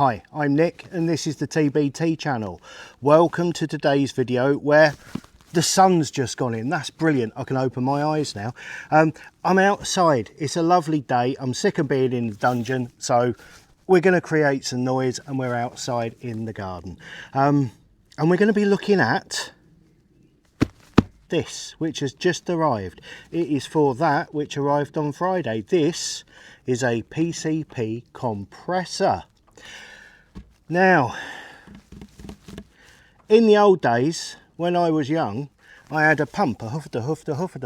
Hi, I'm Nick and this is the TbT channel. Welcome to today's video where the sun's just gone in. That's brilliant. I can open my eyes now. I'm outside. It's a lovely day. I'm sick of being in the dungeon, so we're going to create some noise and we're outside in the garden. And we're going to be looking at this, which has just arrived. It is for that which arrived on Friday. This is a PCP compressor. Now, in the old days, when I was young, I had a pump, a hoofed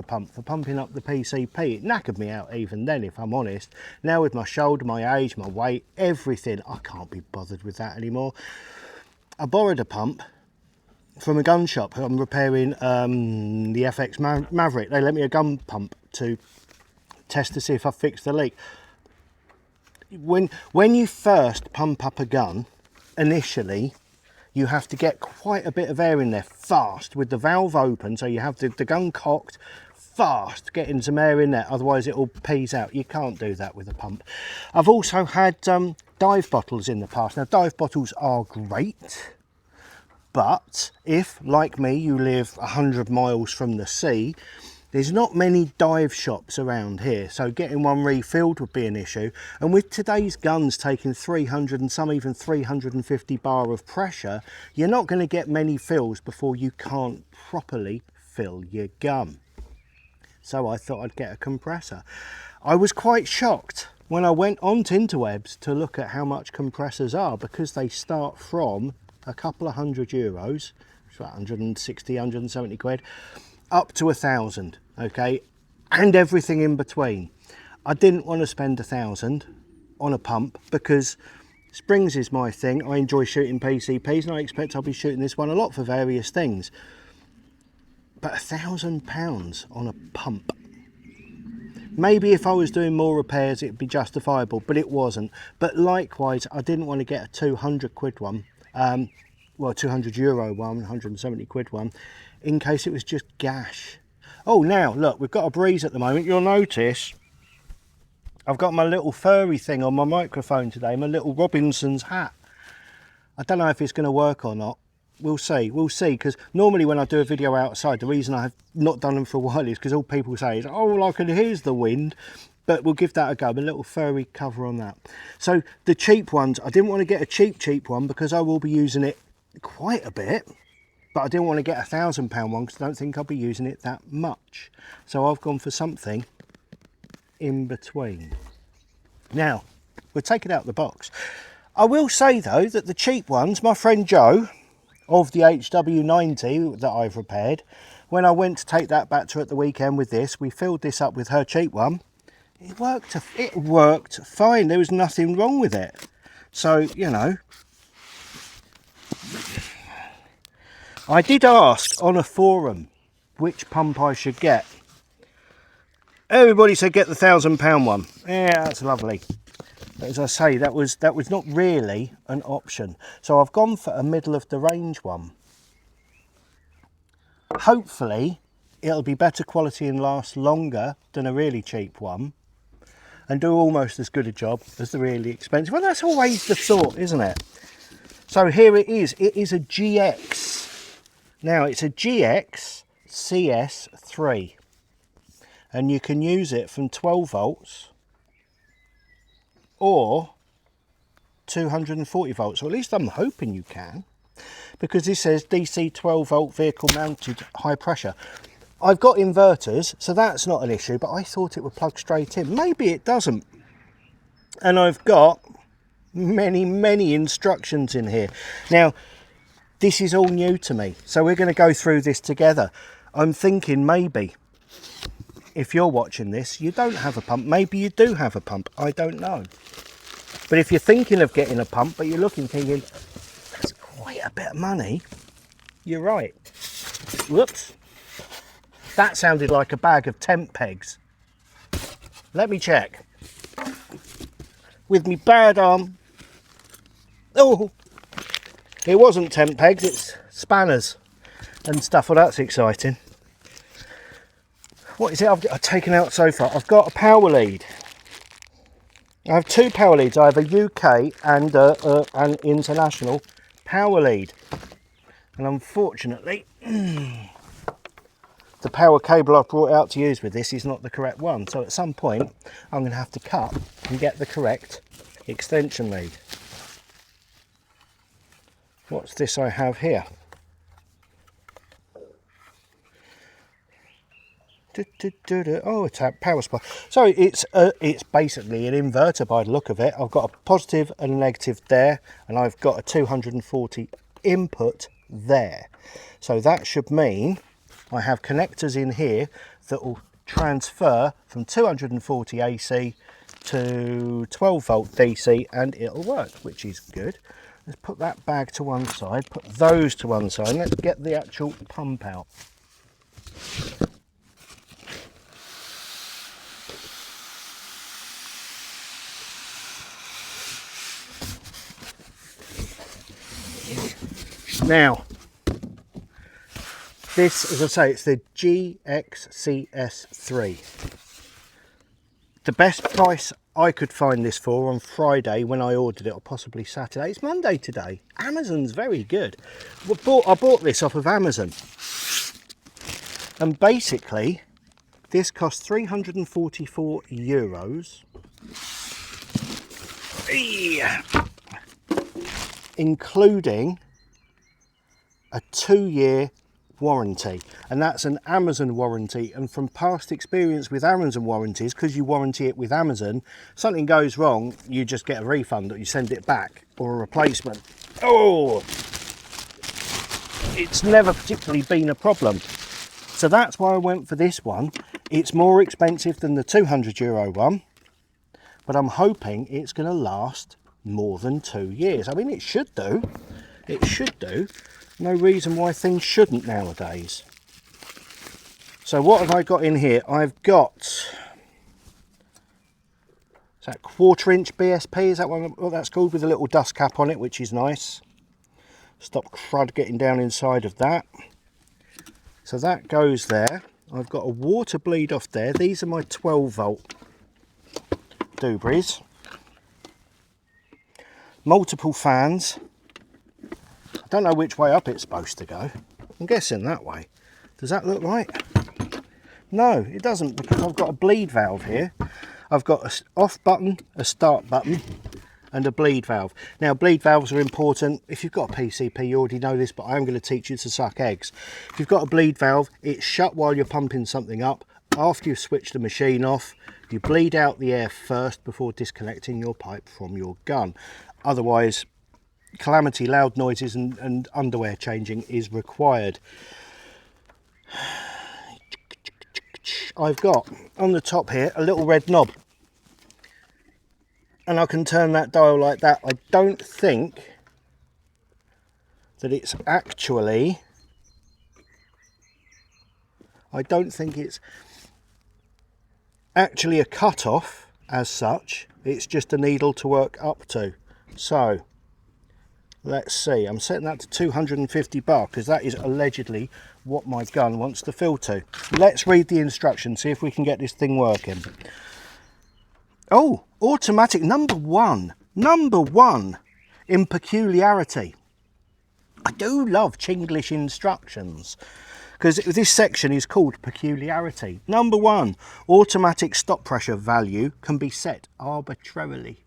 pump for pumping up the PCP. It knackered me out even then, if I'm honest. Now with my shoulder, my age, my weight, everything, I can't be bothered with that anymore. I borrowed a pump from a gun shop. I'm repairing the FX Maverick. They lent me a gun pump to test to see if I fixed the leak. When you first pump up a gun, initially, you have to get quite a bit of air in there fast with the valve open, so you have the gun cocked fast, getting some air in there, otherwise it will peas out. You can't do that with a pump. I've also had dive bottles in the past. Now, dive bottles are great, but if, like me, you live 100 miles from the sea, there's not many dive shops around here, so getting one refilled would be an issue. And with today's guns taking 300 and some even 350 bar of pressure, you're not going to get many fills before you can't properly fill your gun. So I thought I'd get a compressor. I was quite shocked when I went on interwebs to look at how much compressors are, because they start from a couple of €100, it's about 160, 170 quid, up to 1,000, okay, and everything in between. I didn't want to spend 1,000 on a pump because springs is my thing. I enjoy shooting PCPs and I expect I'll be shooting this one a lot for various things. But £1,000 on a pump. Maybe if I was doing more repairs it'd be justifiable, but it wasn't. But likewise, I didn't want to get a 200 quid one, well, €200 one, 170 quid one, in case it was just gash. Oh, now look, we've got a breeze at the moment. You'll notice I've got my little furry thing on my microphone today, my little Robinson's hat. I don't know if it's going to work or not. We'll see, because normally when I do a video outside, the reason I have not done them for a while is because all people say is, oh, well, I can hear the wind. But we'll give that a go, a little furry cover on that. So the cheap ones, I didn't want to get a cheap one because I will be using it quite a bit, but I didn't want to get £1,000 one because I don't think I'll be using it that much. So I've gone for something in between. Now, we'll take it out of the box. I will say though that the cheap ones, my friend Joe of the HW90 that I've repaired, when I went to take that back to her at the weekend with this, we filled this up with her cheap one. It worked fine. There was nothing wrong with it. So, you know, I did ask on a forum which pump I should get. Everybody said get the £1,000 one. Yeah, that's lovely. But as I say, that was not really an option. So I've gone for a middle of the range one. Hopefully it'll be better quality and last longer than a really cheap one, and do almost as good a job as the really expensive. Well, that's always the thought, isn't it? So here it is. It is a GX. Now, it's a GX CS3. And you can use it from 12 volts or 240 volts. Or at least I'm hoping you can. Because this says DC 12 volt vehicle mounted high pressure. I've got inverters, so that's not an issue, but I thought it would plug straight in. Maybe it doesn't. And I've got many instructions in here. Now, this is all new to me, so we're going to go through this together. I'm thinking maybe if you're watching this, you don't have a pump. Maybe you do have a pump. I don't know. But if you're thinking of getting a pump, but you're looking thinking, that's quite a bit of money, you're right. Whoops. That sounded like a bag of tent pegs. Let me check. With me bad arm. Oh, it wasn't tent pegs, it's spanners and stuff. Well, that's exciting. What is it I've taken out so far? I've got a power lead. I have two power leads. I have a UK and an international power lead. And unfortunately, the power cable I've brought out to use with this is not the correct one. So at some point, I'm going to have to cut and get the correct extension lead. What's this I have here? Oh, it's a power supply. So it's basically an inverter by the look of it. I've got a positive and a negative there, and I've got a 240 input there. So that should mean I have connectors in here that will transfer from 240 AC to 12 volt DC, and it'll work, which is good. Let's put that bag to one side, put those to one side, and let's get the actual pump out. Now, this, as I say, it's the GX CS3. The best price I could find this for on Friday when I ordered it, or possibly Saturday. It's Monday today. Amazon's very good. I bought this off of Amazon. And basically, this cost 344 euros. Including a 2-year warranty, and that's an Amazon warranty. And from past experience with Amazon warranties, because you warranty it with Amazon, something goes wrong, you just get a refund or you send it back, or a replacement. Oh, it's never particularly been a problem. So that's why I went for this one. It's more expensive than the 200 euro one, but I'm hoping it's going to last more than 2 years. I mean, it should do. It should do. No reason why things shouldn't nowadays. So what have I got in here? I've got, is that 1/4 inch BSP? Is that what that's called? With a little dust cap on it, which is nice. Stop crud getting down inside of that. So that goes there. I've got a water bleed off there. These are my 12 volt doobries. Multiple fans. I don't know which way up it's supposed to go. I'm guessing that way. Does that look right? No, it doesn't, because I've got a bleed valve here. I've got an off button, a start button, and a bleed valve. Now, bleed valves are important. If you've got a PCP, you already know this, but I am going to teach you to suck eggs. If you've got a bleed valve, it's shut while you're pumping something up. After you've switched the machine off, you bleed out the air first before disconnecting your pipe from your gun. Otherwise, calamity loud noises and underwear changing is required. I've got on the top here a little red knob, and I can turn that dial like that. I don't think that it's actually, a cut-off as such. It's just a needle to work up to. So let's see, I'm setting that to 250 bar because that is allegedly what my gun wants to fill to. Let's read the instructions, see if we can get this thing working. Oh, automatic number one in peculiarity. I do love Chinglish instructions, because this section is called peculiarity. Number 1, automatic stop pressure value can be set arbitrarily.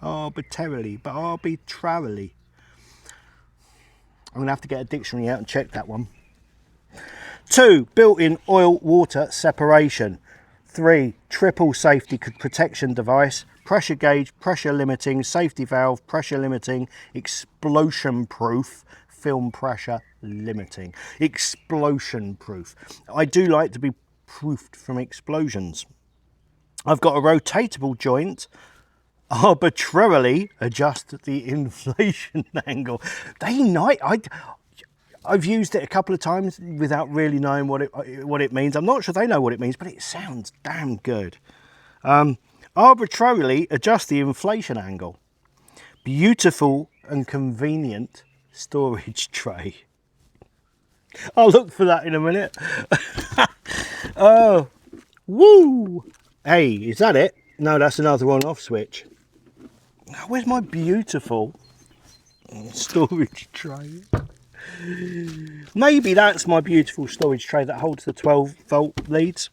I'm going to have to get a dictionary out and check that one. 2, built-in oil water separation. 3, triple safety protection device, pressure gauge, pressure limiting, safety valve, pressure limiting, explosion proof, film pressure limiting. Explosion proof. I do like to be proofed from explosions. I've got a rotatable joint. Arbitrarily adjust the inflation angle. I've used it a couple of times without really knowing what it means. I'm not sure they know what it means, but it sounds damn good. Arbitrarily adjust the inflation angle. Beautiful and convenient storage tray. I'll look for that in a minute. Oh, woo! Hey, is that it? No, that's another on-off switch. Where's my beautiful storage tray? Maybe that's my beautiful storage tray that holds the 12 volt leads.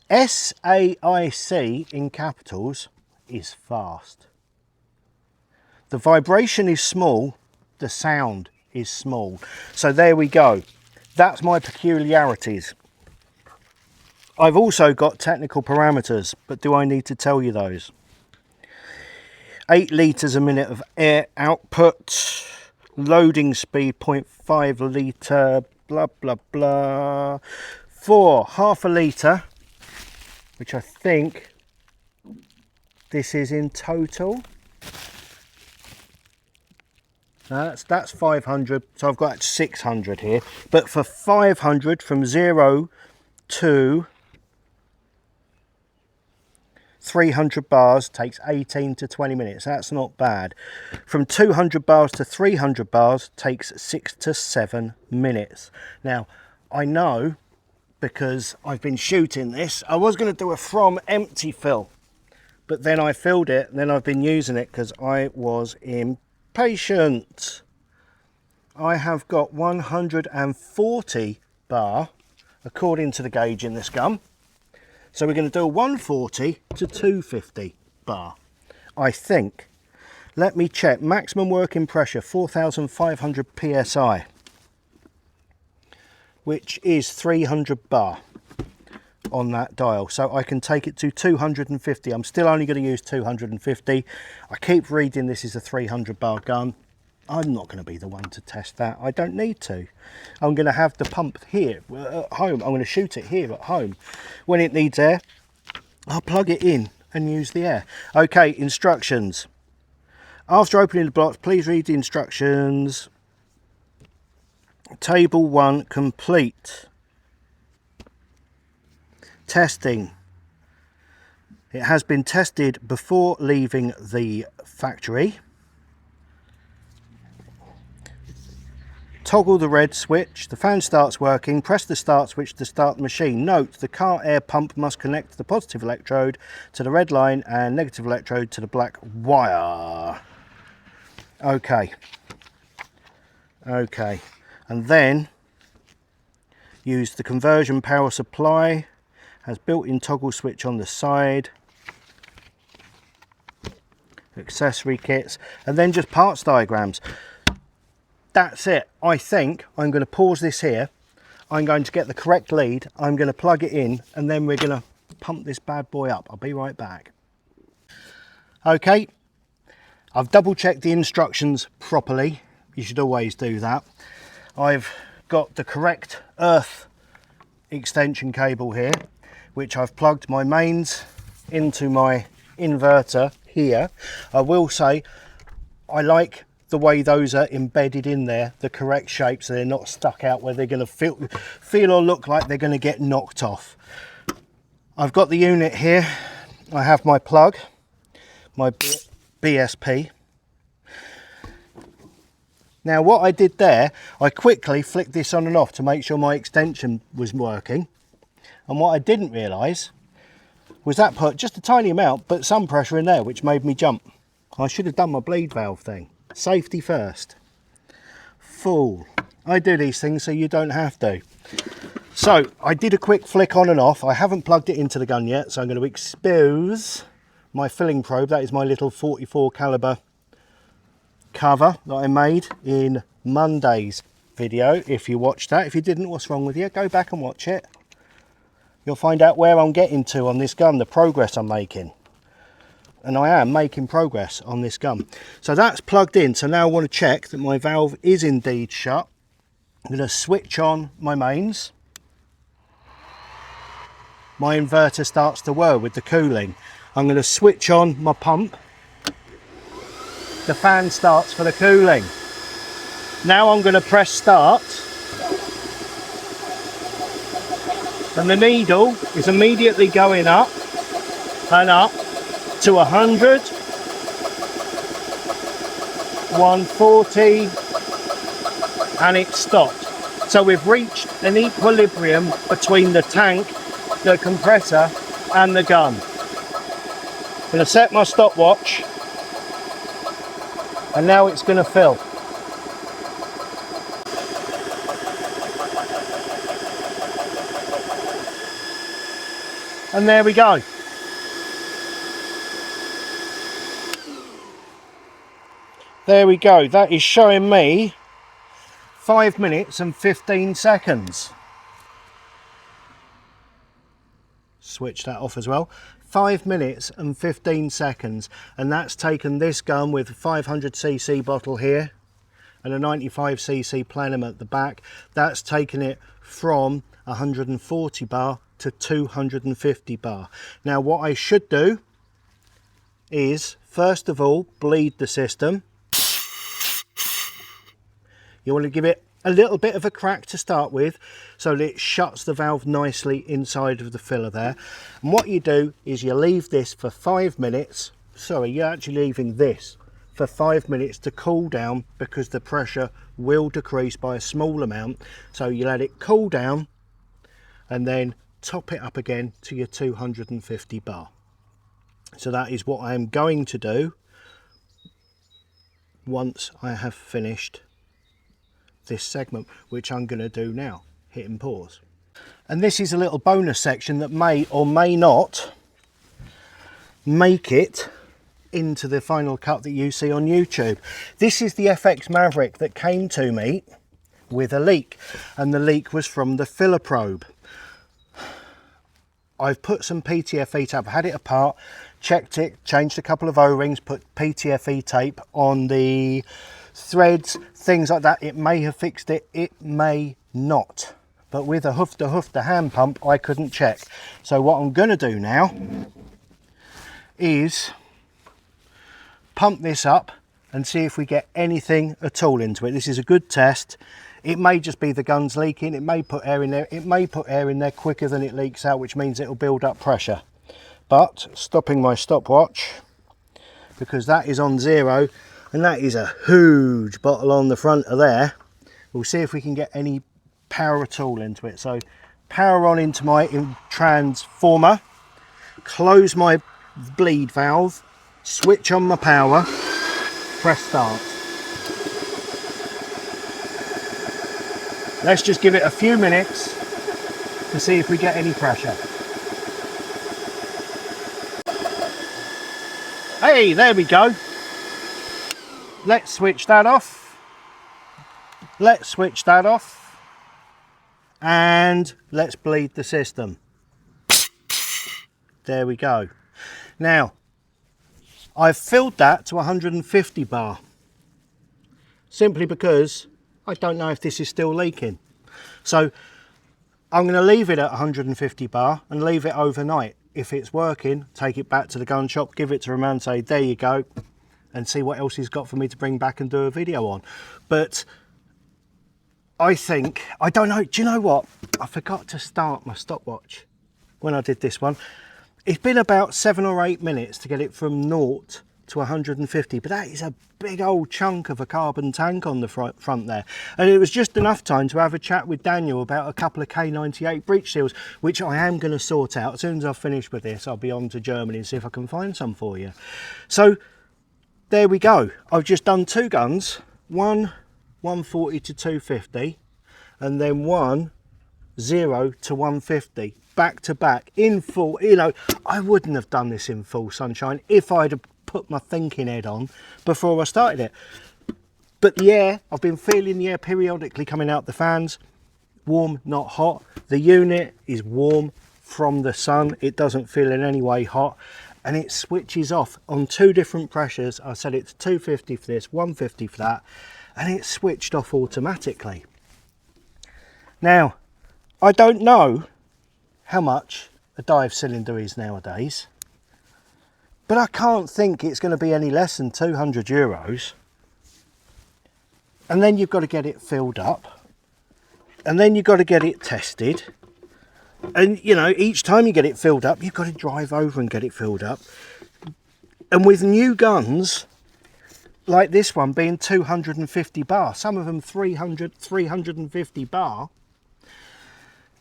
SAIC in capitals is fast. The vibration is small, the sound is small. So there we go. That's my peculiarities. I've also got technical parameters, but do I need to tell you those? 8 litres a minute of air output, loading speed 0.5 litre, blah blah blah, for half a litre, which I think this is in total. That's 500, so I've got 600 here, but for 500 from 0 to 300 bars takes 18 to 20 minutes. That's not bad. From 200 bars to 300 bars takes 6 to 7 minutes. Now, I know, because I've been shooting this, I was going to do a from empty fill, but then I filled it, and then I've been using it because I was impatient. I have got 140 bar, according to the gauge in this gun. So we're going to do a 140 to 250 bar, I think. Let me check. Maximum working pressure, 4,500 psi, which is 300 bar on that dial. So I can take it to 250. I'm still only going to use 250. I keep reading this is a 300 bar gun. I'm not going to be the one to test that. I don't need to. I'm going to have the pump here at home. I'm going to shoot it here at home. When it needs air, I'll plug it in and use the air. Okay, instructions. After opening the box, please read the instructions. Table 1 complete. Testing. It has been tested before leaving the factory. Toggle the red switch, the fan starts working, press the start switch to start the machine. Note, the car air pump must connect the positive electrode to the red line and negative electrode to the black wire. Okay. Okay. And then use the conversion power supply, has built-in toggle switch on the side, accessory kits, and then just parts diagrams. That's it. I think I'm going to pause this here. I'm going to get the correct lead. I'm going to plug it in, and then we're going to pump this bad boy up. I'll be right back. Okay, I've double checked the instructions properly. You should always do that. I've got the correct earth extension cable here, which I've plugged my mains into my inverter here. I will say I like the way those are embedded in there, the correct shape, so they're not stuck out where they're going to feel or look like they're going to get knocked off. I've got the unit here. I have my plug, my BSP. Now what I did there, I quickly flicked this on and off to make sure my extension was working. And what I didn't realise was that put just a tiny amount, but some pressure in there, which made me jump. I should have done my bleed valve thing. Safety first. Fool. I do these things so you don't have to. So I did a quick flick on and off. I haven't plugged it into the gun yet, so I'm going to expose my filling probe. That is my little 44 caliber cover that I made in Monday's video. If you watched that, if you didn't, what's wrong with you? Go back and watch it. You'll find out where I'm getting to on this gun, the progress I'm making. And I am making progress on this gun. So that's plugged in. So now I want to check that my valve is indeed shut. I'm going to switch on my mains. My inverter starts to whir with the cooling. I'm going to switch on my pump. The fan starts for the cooling. Now I'm going to press start. And the needle is immediately going up and up to 100, 140, and it stopped. So we've reached an equilibrium between the tank the compressor and the gun. I'm going to set my stopwatch, and now it's going to fill. And there we go. There we go. That is showing me 5 minutes and 15 seconds. Switch that off as well. 5 minutes and 15 seconds. And that's taken this gun with a 500cc bottle here and a 95cc plenum at the back. That's taken it from 140 bar to 250 bar. Now what I should do is, first of all, bleed the system. You want to give it a little bit of a crack to start with so that it shuts the valve nicely inside of the filler there. And what you do is you leave this for 5 minutes. Sorry, you're actually leaving this for 5 minutes to cool down, because the pressure will decrease by a small amount. So you let it cool down and then top it up again to your 250 bar. So that is what I am going to do once I have finished this segment, which I'm going to do now, hitting pause. And this is a little bonus section that may or may not make it into the final cut that you see on YouTube. This is the FX Maverick that came to me with a leak, and the leak was from the filler probe. I've put some PTFE tape, I've had it apart, checked it, changed a couple of O-rings, put PTFE tape on the threads, things like that. It may have fixed it, it may not. But with a hoof-to-hoof hand pump, I couldn't check. So what I'm going to do now is pump this up and see if we get anything at all into it. This is a good test. It may just be the gun's leaking, it may put air in there, it may put air in there quicker than it leaks out, which means it'll build up pressure. But stopping my stopwatch, because that is on 0, and that is a huge bottle on the front of there. We'll see if we can get any power at all into it. So power on into my transformer, close my bleed valve, switch on my power, press start. Let's just give it a few minutes to see if we get any pressure. Hey, there we go. Let's switch that off. Let's switch that off. And let's bleed the system. There we go. Now, I've filled that to 150 bar. Simply because I don't know if this is still leaking. So I'm going to leave it at 150 bar and leave it overnight. If it's working, take it back to the gun shop, give it to a man, say, there you go, and see what else he's got for me to bring back and do a video on. But I think, I don't know, do you know what? I forgot to start my stopwatch when I did this one. It's been about 7 or 8 minutes to get it from 0 to 150, but that is a big old chunk of a carbon tank on the front there. And it was just enough time to have a chat with Daniel about a couple of K98 breech seals, which I am going to sort out. As soon as I've finished with this, I'll be on to Germany and see if I can find some for you. So there we go. I've just done 2 guns, one 140 to 250, and then one 0 to 150, back to back in full. You know, I wouldn't have done this in full sunshine if I'd have put my thinking head on before I started it. But the air, I've been feeling the air periodically coming out the fans. Warm, not hot. The unit is warm from the sun. It doesn't feel in any way hot, and it switches off on 2 different pressures. I set it to 250 for this, 150 for that, and it switched off automatically. Now, I don't know how much a dive cylinder is nowadays, but I can't think it's going to be any less than 200 euros. And then you've got to get it filled up, and then you've got to get it tested. And you know, each time you get it filled up, you've got to drive over and get it filled up. And with new guns like this one being 250 bar, some of them 300, 350 bar,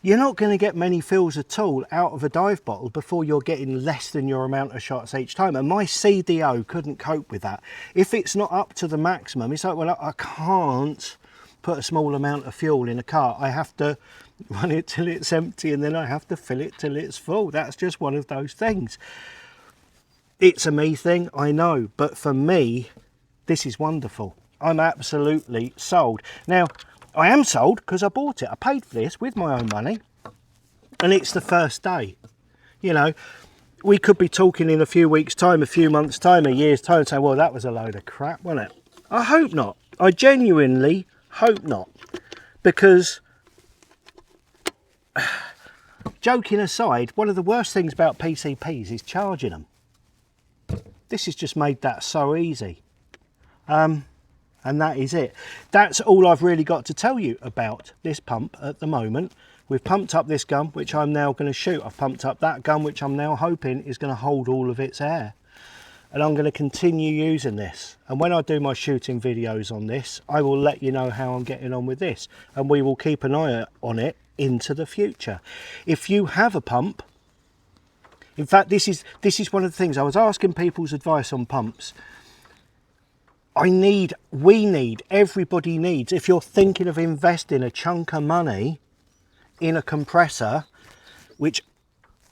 you're not going to get many fills at all out of a dive bottle before you're getting less than your amount of shots each time. And my CDO couldn't cope with that. If it's not up to the maximum, it's like, well, I can't put a small amount of fuel in a car. I have to run it till it's empty, and then I have to fill it till it's full. That's just one of those things. It's a me thing, I know, but for me, this is wonderful. I'm absolutely sold. Now, I am sold because I bought it. I paid for this with my own money, and it's the first day. You know, we could be talking in a few weeks' time, a few months' time, a year's time, and say, well, that was a load of crap, wasn't it? I hope not. I genuinely hope not. Because, joking aside, one of the worst things about PCPs is charging them. This has just made that so easy. And that is it. That's all I've really got to tell you about this pump at the moment. We've pumped up this gun, which I'm now going to shoot. I've pumped up that gun, which I'm now hoping is going to hold all of its air. And I'm going to continue using this. And when I do my shooting videos on this, I will let you know how I'm getting on with this. And we will keep an eye on it into the future. If you have a pump, in fact, this is one of the things I was asking people's advice on pumps. Everybody needs, if you're thinking of investing a chunk of money in a compressor, which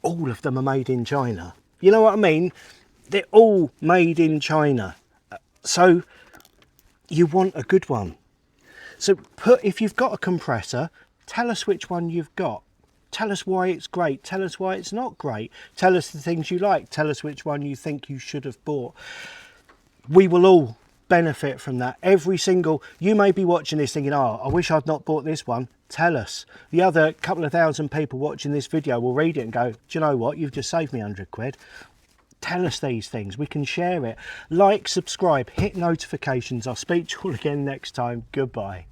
all of them are made in China. You know what I mean? They're all made in China. So you want a good one. So if you've got a compressor, tell us which one you've got. Tell us why it's great. Tell us why it's not great. Tell us the things you like. Tell us which one you think you should have bought. We will all benefit from that. You may be watching this thinking, oh, I wish I'd not bought this one. Tell us. The other couple of thousand people watching this video will read it and go, do you know what, you've just saved me 100 quid. Tell us these things, we can share it. Like, subscribe, hit notifications. I'll speak to you all again next time. Goodbye.